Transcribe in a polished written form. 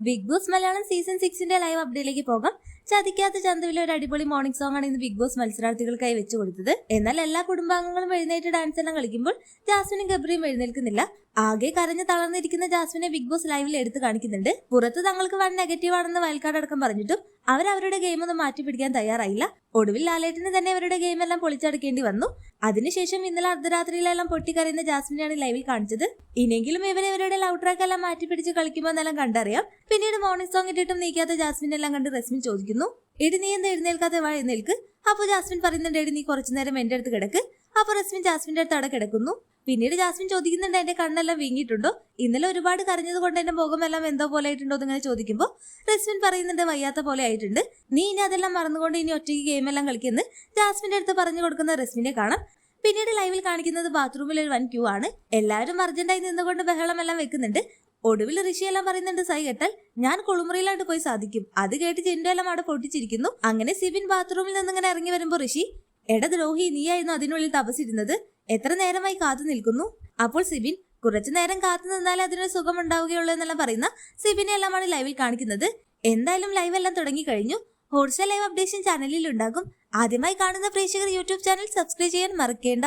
Big boss Malayalam season 6 live അപ്ഡേറ്റിലേക്ക് പോകാം. ചതിക്കാത്ത ചന്തുവിലെ ഒരു അടിപൊളി മോർണിംഗ് സോങ് ആണ് ഇന്ന് ബിഗ് ബോസ് മത്സരാർത്ഥികൾക്കായി വെച്ചു കൊടുത്തത്. എന്നാൽ എല്ലാ കുടുംബാംഗങ്ങളും എഴുന്നേറ്റ് ഡാൻസ് എല്ലാം കളിക്കുമ്പോൾ ജാസ്മിനും ഗബ്രിയും എഴുന്നേൽക്കുന്നില്ല. ആകെ കരഞ്ഞ് തളർന്നിരിക്കുന്ന ജാസ്മിനെ ബിഗ് ബോസ് ലൈവിൽ എടുത്ത് കാണിക്കുന്നുണ്ട്. പുറത്ത് തങ്ങൾക്ക് വൻ നെഗറ്റീവ് ആണെന്ന് വയൽക്കാടടക്കം പറഞ്ഞിട്ടും അവരവരുടെ ഗെയിം ഒന്നും മാറ്റി പിടിക്കാൻ തയ്യാറായില്ല. ഒടുവിൽ ലാലേട്ടിന് തന്നെ അവരുടെ ഗെയിം എല്ലാം പൊളിച്ചടക്കേണ്ടി വന്നു. അതിനുശേഷം ഇന്നലെ അർദ്ധരാത്രിയിലെല്ലാം പൊട്ടിക്കരയുന്ന ജാസ്മിനെയാണ് ലൈവിൽ കാണിച്ചത്. ഇനിയെങ്കിലും ഇവരുടെ ലവ് ട്രാക്ക് എല്ലാം മാറ്റി പിടിച്ച് കളിക്കുമ്പോൾ എന്നെല്ലാം കണ്ടറിയാം. പിന്നീട് മോർണിംഗ് സോങ് ഇട്ടിട്ടും നീക്കാത്ത ജാസ്മിൻ എല്ലാം കണ്ട് റസ്മിൻ ചോദിക്കുന്നു, എടി നീ എന്താ എഴുന്നേൽക്കാത്ത വാ എഴുന്നേൽക്ക്. അപ്പോൾ ജാസ്മിൻ പറയുന്നുണ്ട്, എടി നീ കുറച്ചു നേരം എന്റെ അടുത്ത് കിടക്ക്. അപ്പോൾ റസ്മിൻ ജാസ്മിന്റെ അടുത്ത് അവിടെ കിടക്കുന്നു. പിന്നീട് ജാസ്മിൻ ചോദിക്കുന്നുണ്ട്, എന്റെ കണ്ണെല്ലാം വീങ്ങിയിട്ടുണ്ടോ, ഇന്നലെ ഒരുപാട് കരഞ്ഞത് കൊണ്ട് എന്റെ മുഖമെല്ലാം എന്തോ പോലെ ആയിട്ടുണ്ടോ എന്നിങ്ങനെ ചോദിക്കുമ്പോൾ റസ്മിൻ പറയുന്നുണ്ട്, വയ്യാത്ത പോലെ ആയിട്ടുണ്ട്, നീ ഇനി അതെല്ലാം മറന്നുകൊണ്ട് ഇനി ഒറ്റയ്ക്ക് ഗെയിമെല്ലാം കളിക്കുന്നു ജാസ്മിന്റെ അടുത്ത് പറഞ്ഞു കൊടുക്കുന്ന റസ്മിനെ കാണാം. പിന്നീട് ലൈവിൽ കാണിക്കുന്നത് ബാത്റൂമിൽ ഒരു വൻ ക്യൂ ആണ്. എല്ലാവരും അർജന്റായി നിന്നുകൊണ്ട് ബഹളമെല്ലാം വെക്കുന്നുണ്ട്. ഒടുവിൽ ഋഷിയെല്ലാം പറയുന്നുണ്ട്, സൈ കെട്ടാൽ ഞാൻ കുളിമുറിയിലായിട്ട് പോയി സാധിക്കും. അത് കേട്ട് ചിന്തയെല്ലാം അവിടെ പൊട്ടിച്ചിരിക്കുന്നു. അങ്ങനെ സിബിൻ ബാത്റൂമിൽ നിന്നിങ്ങനെ ഇറങ്ങി വരുമ്പോൾ ഋഷി, എട ദ്രോഹി, നീയായിരുന്നു അതിനുള്ളിൽ തപസിരുന്നത്, എത്ര നേരമായി കാത്തു നിൽക്കുന്നു. അപ്പോൾ സിബിൻ, കുറച്ചു നേരം കാത്തു നിന്നാലേ അതിനൊരു സുഖം ഉണ്ടാവുകയുള്ളൂ എന്നെല്ലാം പറയുന്ന സിബിനെ എല്ലാമാണ് ലൈവിൽ കാണിക്കുന്നത്. എന്തായാലും ലൈവ് എല്ലാം തുടങ്ങി കഴിഞ്ഞു. ഹോട്ട്സ്റ്റാർ ലൈവ് അപ്ഡേഷൻ ചാനലിൽ ഉണ്ടാകും. ആദ്യമായി കാണുന്ന പ്രേക്ഷകർ യൂട്യൂബ് ചാനൽ സബ്സ്ക്രൈബ് ചെയ്യാൻ മറക്കേണ്ട.